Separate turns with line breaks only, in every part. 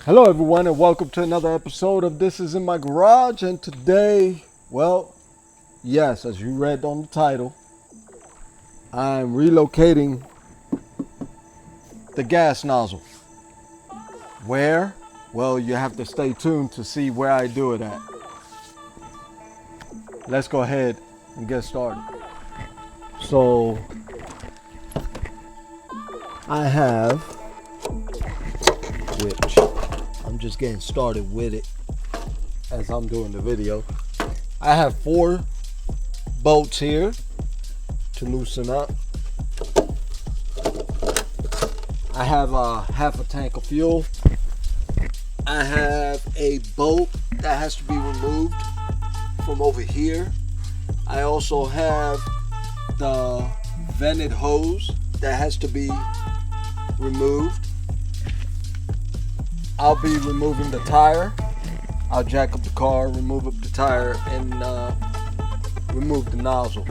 Hello everyone and welcome to another episode of This Is In My Garage. And today, well, yes, as you read on the title, I'm relocating the gas nozzle. Where? Well, you have to stay tuned to see where I do it at. Let's go ahead and get started. So, I have, which I'm just getting started with it as I'm doing the video. I have 4 bolts here to loosen up. I have half a tank of fuel. I have a bolt that has to be removed from over here. I also have the vented hose that has to be removed. I'll be removing the tire. I'll jack up the car, remove up the tire, and remove the nozzle.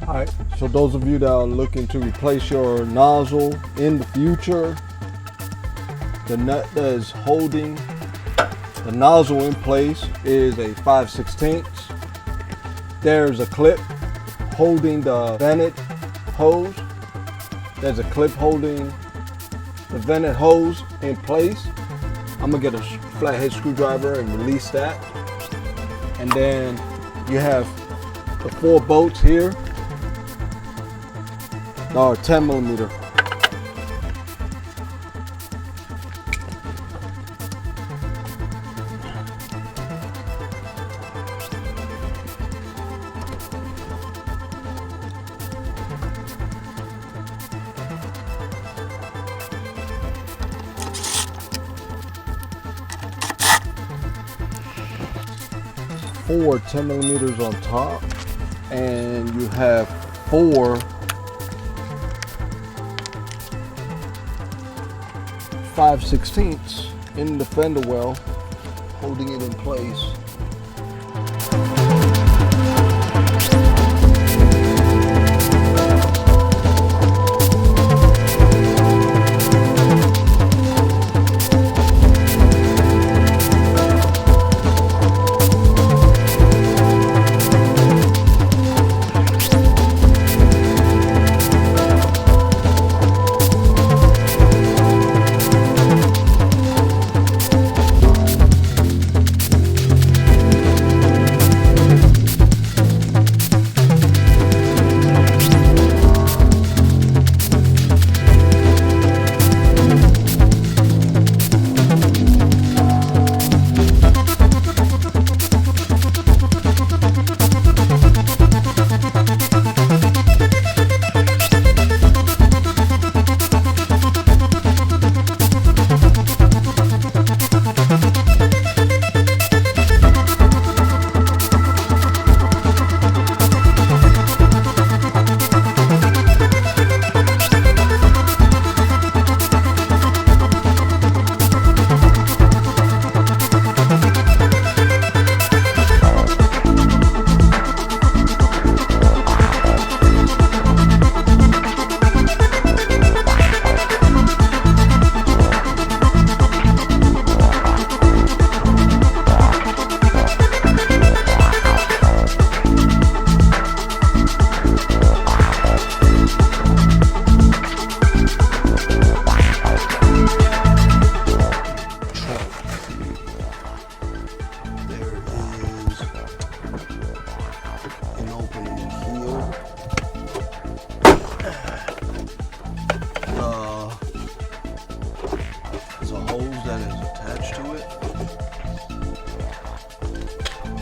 Alright, so those of you that are looking to replace your nozzle in the future, the nut that is holding the nozzle in place is a 5/16. There's a clip holding the vented hose. There's a clip holding the vented hose in place. I'm gonna get a flathead screwdriver and release that. And then you have the 4 bolts here. Or 10 millimeter. Four 10 millimeters on top, and you have 4 5/16 in the fender well, holding it in place.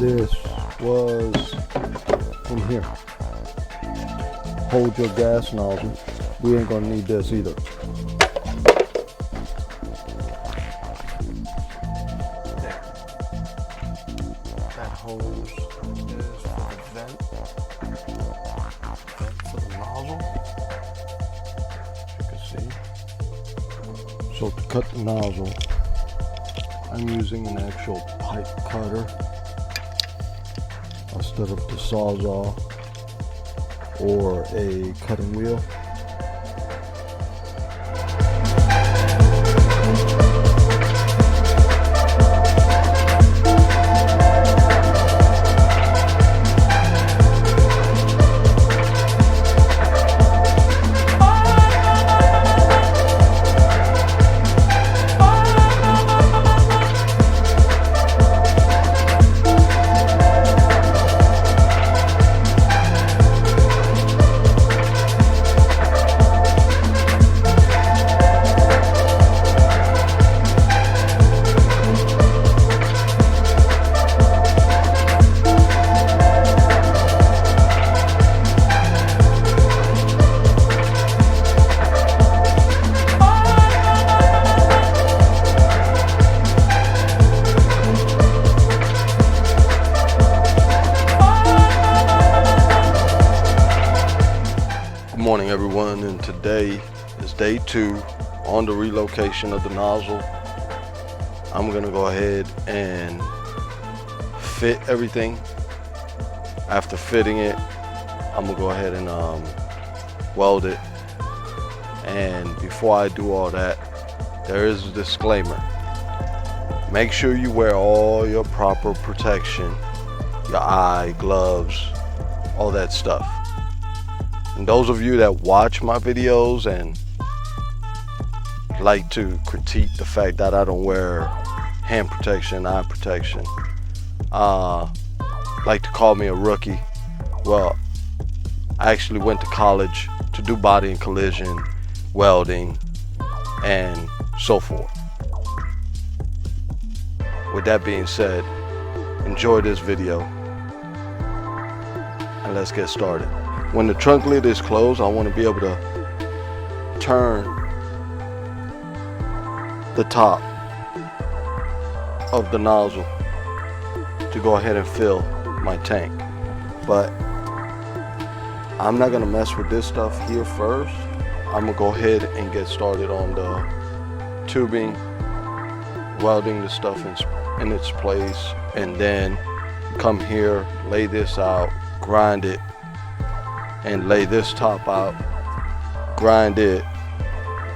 this was in here. Hold your gas nozzle. We ain't gonna need this either. There. That hose is for the vent for the nozzle. As you can see. So to cut the nozzle, I'm using an actual pipe cutter instead of the sawzall or a cutting wheel. Good morning, everyone, and today is day 2 on the relocation of the nozzle. I'm gonna go ahead and fit everything. After fitting it, I'm gonna go ahead and weld it. And before I do all that, there is a disclaimer. Make sure you wear all your proper protection, your eye, gloves, all that stuff. And those of you that watch my videos and like to critique the fact that I don't wear hand protection, eye protection, like to call me a rookie. Well, I actually went to college to do body and collision, welding, and so forth. With that being said, enjoy this video and let's get started. When the trunk lid is closed, I want to be able to turn the top of the nozzle to go ahead and fill my tank. But I'm not going to mess with this stuff here first. I'm going to go ahead and get started on the tubing, welding the stuff in its place, and then come here, lay this out, grind it, and lay this top out, grind it,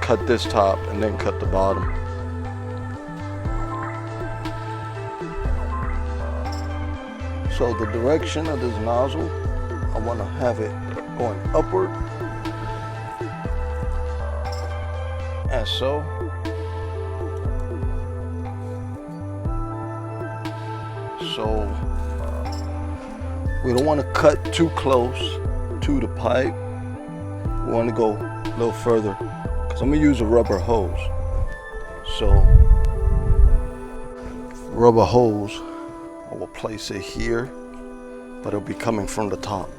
cut this top, and then cut the bottom. So the direction of this nozzle, I want to have it going upward, as so. So we don't want to cut too close to the pipe. We want to go a little further because I'm going to use a rubber hose. So rubber hose, I will place it here, but it'll be coming from the top.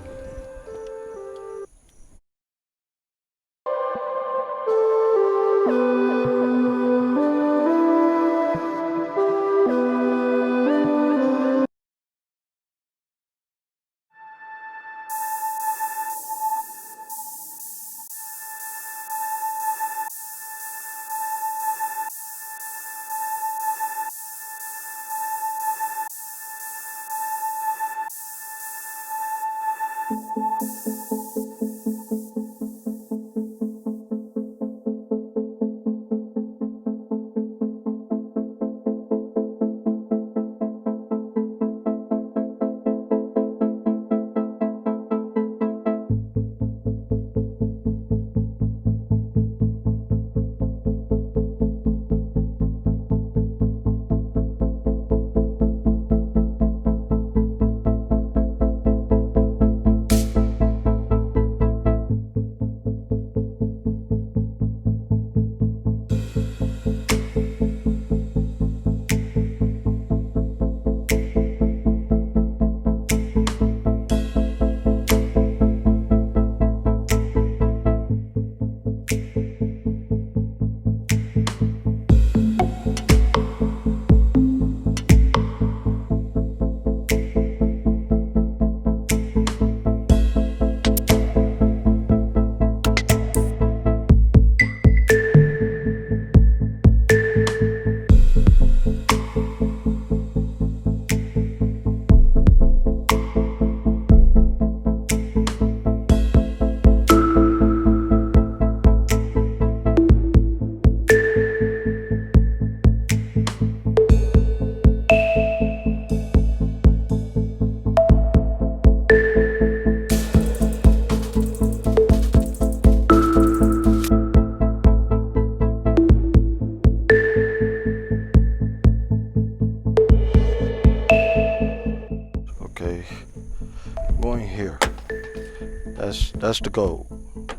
That's the goal.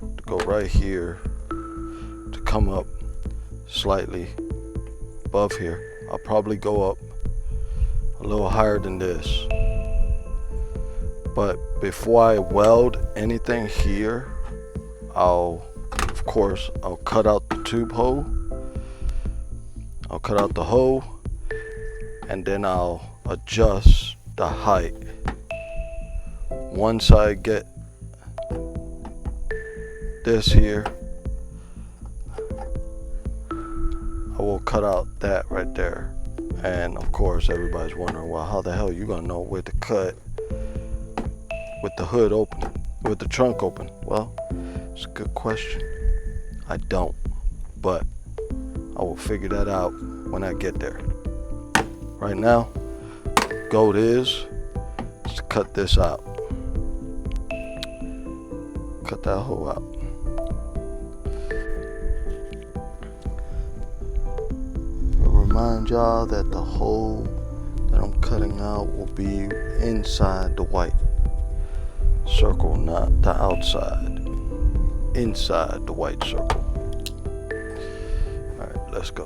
To go right here, to come up slightly above here. I'll probably go up a little higher than this. But before I weld anything here, I'll cut out the tube hole. I'll cut out the hole, and then I'll adjust the height. Once I get this here, I will cut out that right there. And of course everybody's wondering, well, how the hell are you gonna know where to cut with the hood open, with the trunk open? Well, it's a good question. I don't, but I will figure that out when I get there. Right now, goal is to cut this out. Cut that hole out. I'll remind y'all that the hole that I'm cutting out will be inside the white circle, not the outside. Inside the white circle. Alright, let's go.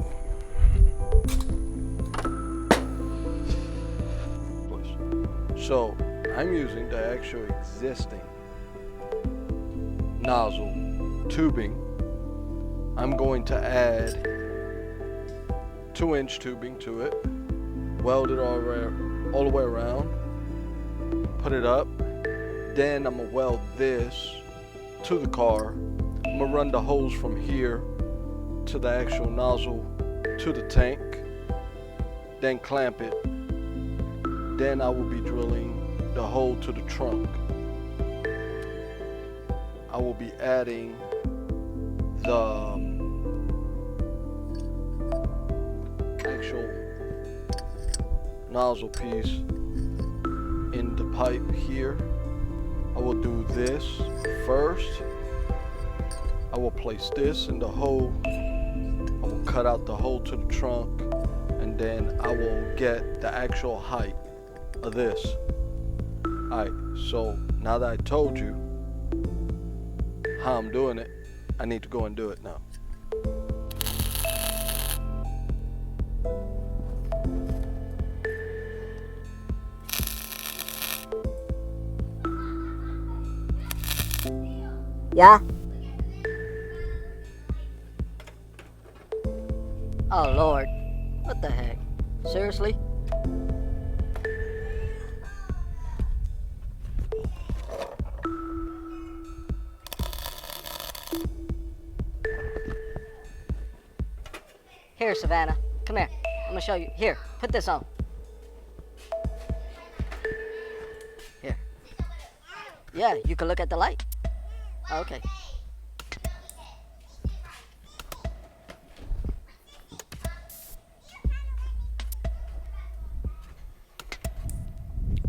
So I'm using the actual existing nozzle tubing. I'm going to add 2-inch tubing to it, weld it all the way around, put it up. Then I'm gonna weld this to the car. I'm gonna run the hose from here to the actual nozzle to the tank, then clamp it. Then I will be drilling the hole to the trunk. I will be adding the actual nozzle piece in the pipe here. I will do this first. I will place this in the hole. I will cut out the hole to the trunk, and then I will get the actual height of this. Alright, so now that I told you how I'm doing it, I need to go and do it now.
Yeah? Oh Lord, what the heck? Seriously? Here, Savannah, come here. I'm gonna show you. Here, put this on. Here. Yeah, you can look at the light. Okay.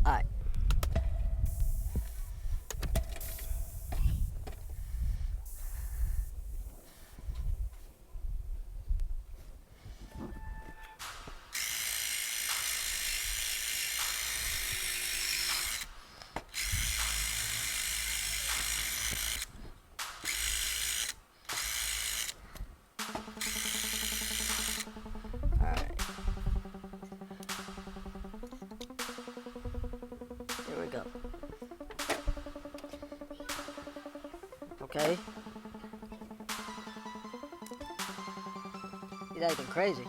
All right. Here we go. Okay. He's acting crazy.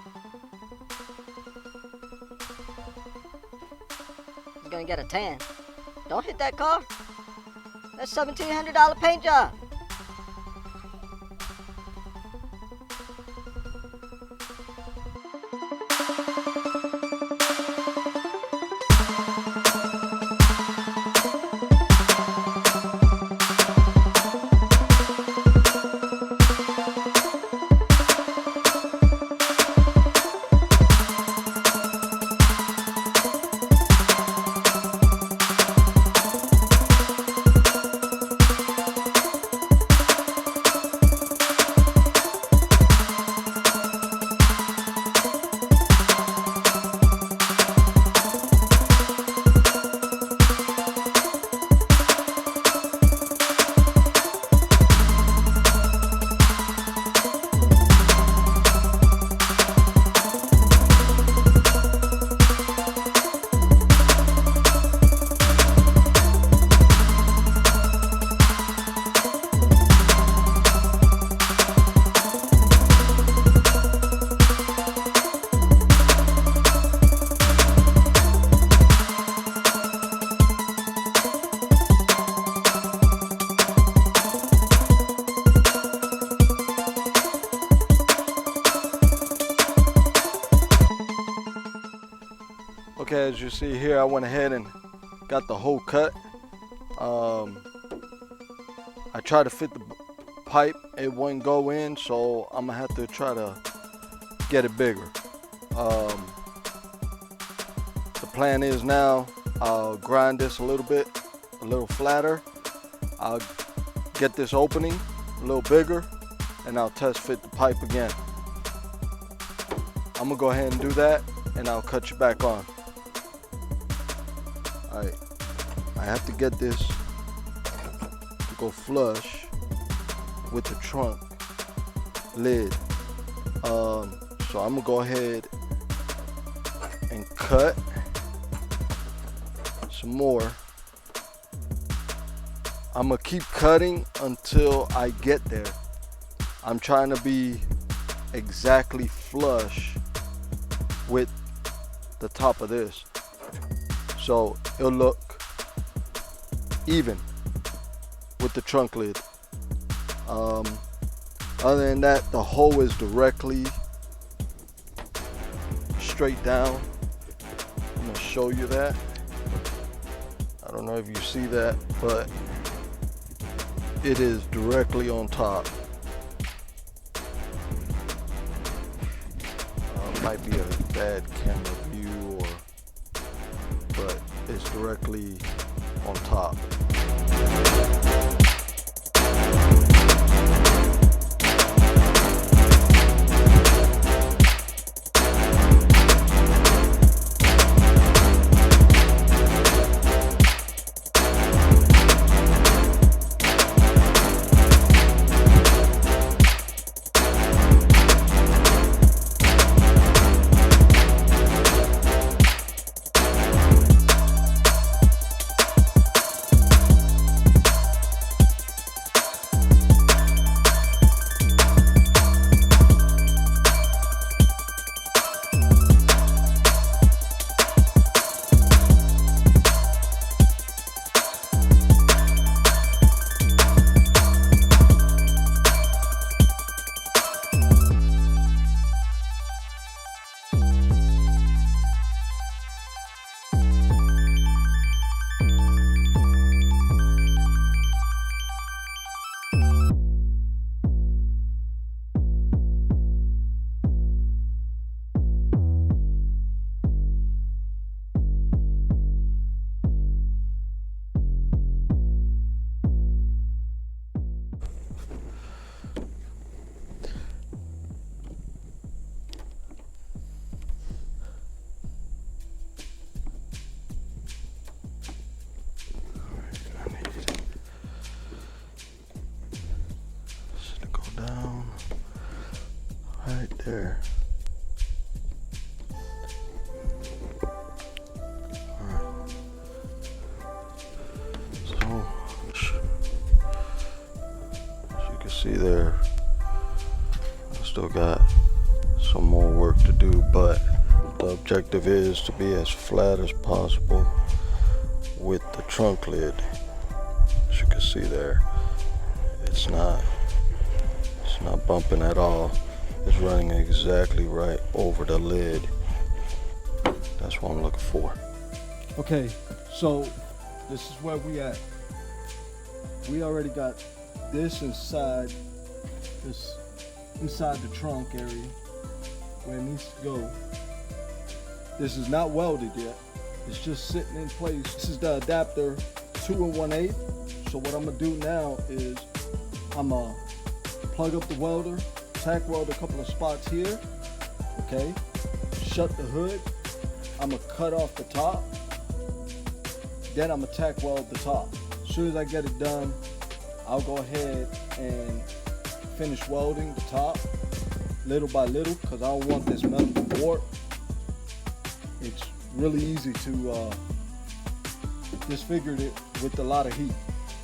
He's gonna get a tan. Don't hit that car. That's $1,700 paint job.
Okay, as you see here, I went ahead and got the hole cut. I tried to fit the pipe, it wouldn't go in, so I'm gonna have to try to get it bigger. The plan is now I'll grind this a little bit, a little flatter. I'll get this opening a little bigger, and I'll test fit the pipe again. I'm gonna go ahead and do that, and I'll cut you back on. Alright, I have to get this to go flush with the trunk lid. So I'm gonna go ahead and cut some more. I'm gonna keep cutting until I get there. I'm trying to be exactly flush with the top of this, so it'll look even with the trunk lid. Other than that, the hole is directly straight down. I'm gonna show you that. I don't know if you see that, but it is directly on top. Might be a bad camera view, but it's directly on top. Right there. Alright. So, as you can see there, I still got some more work to do, but the objective is to be as flat as possible with the trunk lid. As you can see there, it's not bumping at all. It's running exactly right over the lid. That's what I'm looking for.
Okay, so this is where we at. We already got this inside the trunk area where it needs to go. This is not welded yet. It's just sitting in place. This is the adapter 2 1/8. So what I'm gonna do now is I'm gonna plug up the welder, tack weld a couple of spots here, okay? Shut the hood. I'm gonna cut off the top. Then I'm gonna tack weld the top. As soon as I get it done, I'll go ahead and finish welding the top little by little, because I don't want this metal to warp. It's really easy to disfigure it with a lot of heat.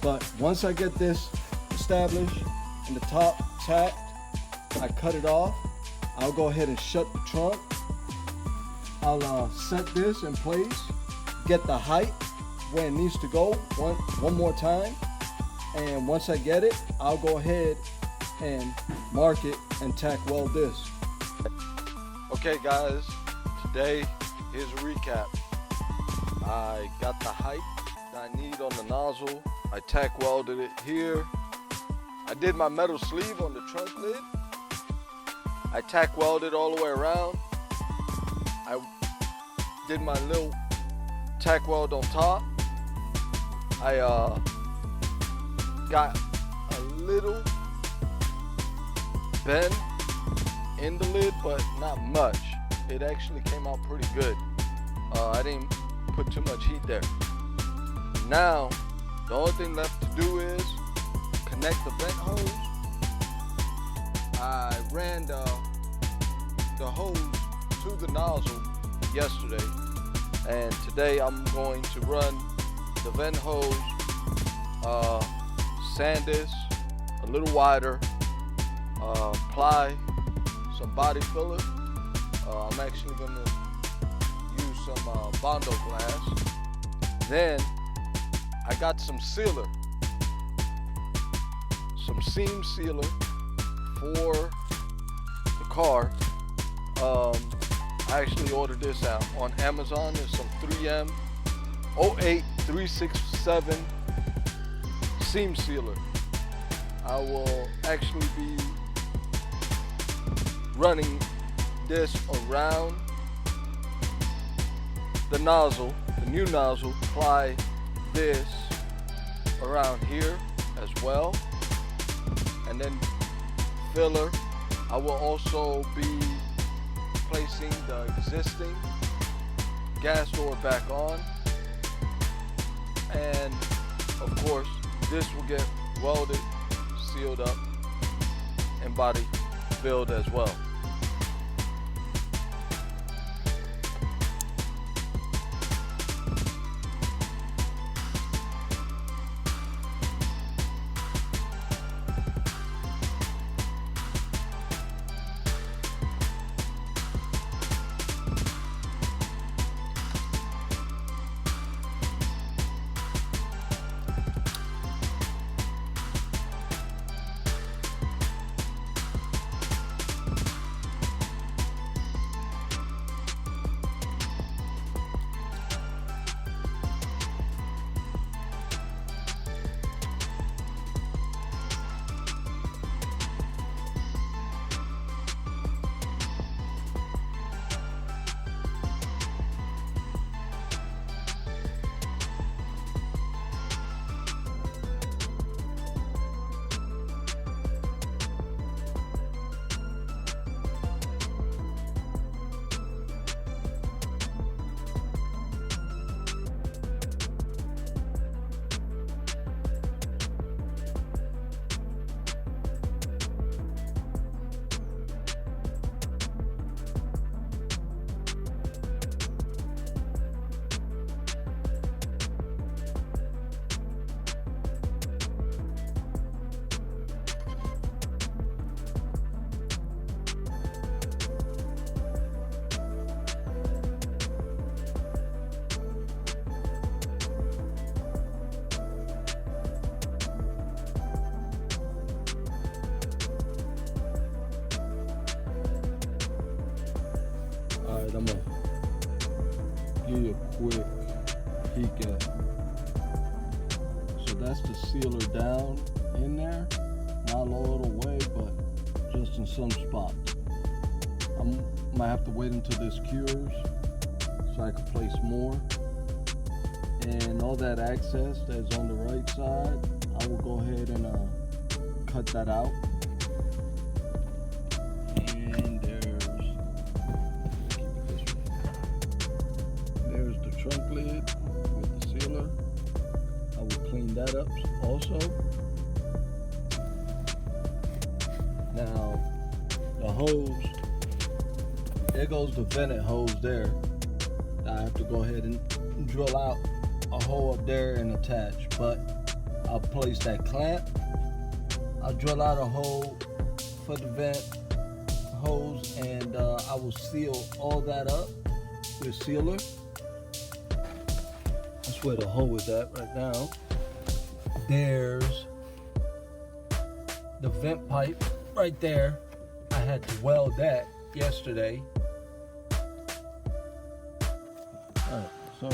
But once I get this established and the top tacked, I cut it off. I'll go ahead and shut the trunk. I'll set this in place, get the height where it needs to go one more time. And once I get it, I'll go ahead and mark it and tack weld this.
Okay guys, today here's a recap. I got the height that I need on the nozzle. I tack welded it here. I did my metal sleeve on the trunk lid. I tack welded all the way around. I did my little tack weld on top. I got a little bend in the lid, but not much. It actually came out pretty good. I didn't put too much heat there. Now, the only thing left to do is connect the vent hose. I ran the hose to the nozzle yesterday, and today I'm going to run the vent hose, sand this a little wider, apply some body filler. I'm actually going to use some Bondo glass. Then I got some sealer, some seam sealer for the car. I actually ordered this out on Amazon. There's some 3M 08367 seam sealer. I will actually be running this around the nozzle, the new nozzle. Apply this around here as well, and then filler. I will also be placing the existing gas door back on, and of course this will get welded, sealed up, and body filled as well. Alright, I'm gonna give you a quick peek at. So that's the sealer down in there. Not all the way, but just in some spots. I might have to wait until this cures so I can place more. And all that access that's on the right side, I will go ahead and cut that out. And there's the trunk lid with the sealer. I will clean that up also. Now the hose, there goes the vented hose there. I have to go ahead and drill out a hole up there and attach, but I'll place that clamp. I'll drill out a hole for the vent hose, and I will seal all that up with sealer. That's where the hole is at right now. There's the vent pipe right there. I had to weld that yesterday. Alright, so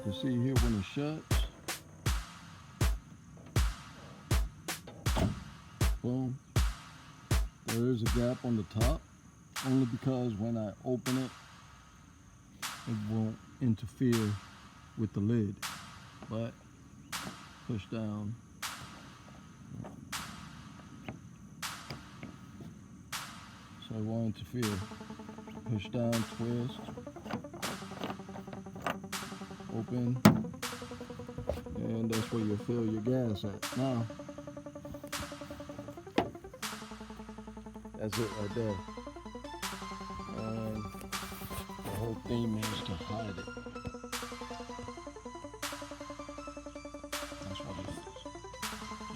You can see here when it shuts. Boom. There is a gap on the top, only because when I open it, it won't interfere with the lid. But push down. So it won't interfere. Push down, twist, open, and that's where you'll fill your gas at. Now, that's it right there. And the whole theme is to hide it. That's what it is.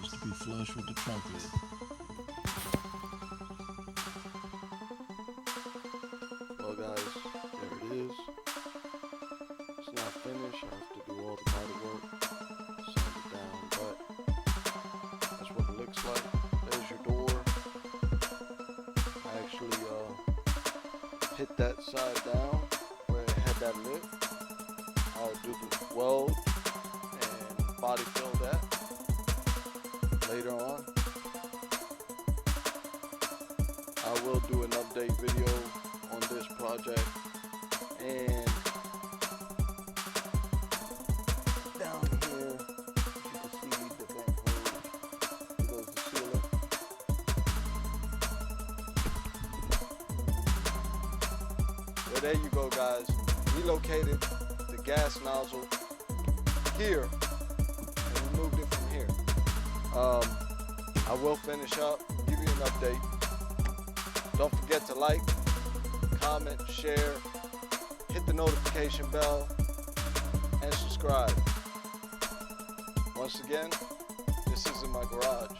Just to be flush with the trunk lid. Well guys, there it is. It's not finished. I have to do all the body work, sand it down, but that's what it looks like. There's your door. I actually hit that side down where it had that lip. I'll do the weld and body fill that later on. I will do an update video on this project, and down here you can see the vent hose. Here goes the sealer. Well, there you go guys, relocated the gas nozzle here and removed it from here. I will finish up, give you an update. Don't forget to like, comment, share, hit the notification bell, and subscribe. Once again, this is in my garage.